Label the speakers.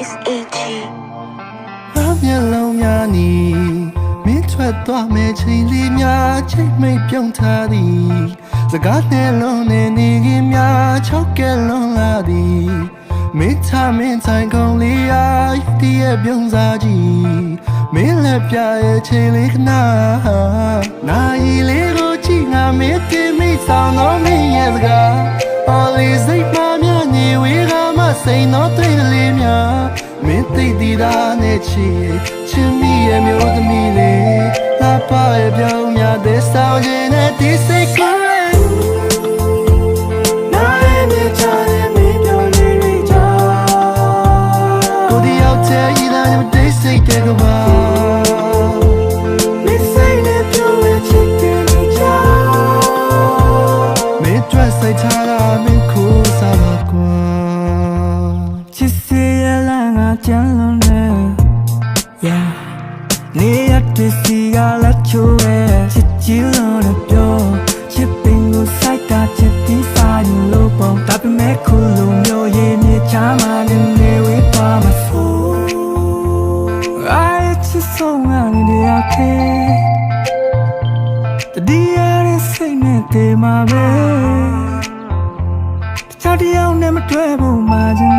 Speaker 1: It's AG
Speaker 2: ငါမျက်လုံးများနီမင်းထွက်သွားမဲ့ချိန်လေးများချိန်မိတ်ပြုံးထားသည်စကားနဲ့လုံးနဲ့နေခင်များချောက်ကဲလုံးလာသည်မင်းထားမင်းဆိုင်ကုန်လေးအားတည်းရဲ့ပြုံးစားကြည့်မင်းလက်ပြရဲ့ချိန်လေးခဏနိုင်လေးကိုကြည့်ငါမင်းတင်မိဆောင်တော့မင်းရဲ့စကား Always စိတ်မှများနေဝေးကမှစိတ်တော့တွေ့လေးများမင်းသိတည်တာနဲ့ချစ်မိရဲ့မျိုးသမီးလေးလာပါရဲ့ပြောင်းများတဲ့ဆောင်ခြင်းနဲ့ဒီစိတ်ကိုနိုင်မြချတဲ့မင်းပြောင်းလေးတွေကြောင့်ကိုဒီရောက်တဲ့ဤသားနဲ့ဒီစိတ်တဲ့ကဘာမင်းစိတ်နဲ့ပြောင်းရဲ့ချစ်တဲ့ကြောင့်မင်းတွေ့စိတ်ထားတာမင်းကိုစားပါကွာချစ်စီရဲ့လမ်းကကြမ်းလုံးနဲ့ Yeah နေရတဲ့စီကလက်ချိုးရဲ့ချစ်ကြည့်လို့လည်းပြောချစ်ပင်ကိုစိုက်တာချစ်ပြီးစားရင်လို့ပေါ့ဒါပေမဲ့ခုလိုမျိုးရဲ့မြေချာမှလည်းနေဝေးသွားမှာဆို I just so many day okay တဒီရတဲ့စိတ်နဲ့တည်မှာပဲတခြားတယောက်နဲ့မတွေ့ဘူးမှချင်း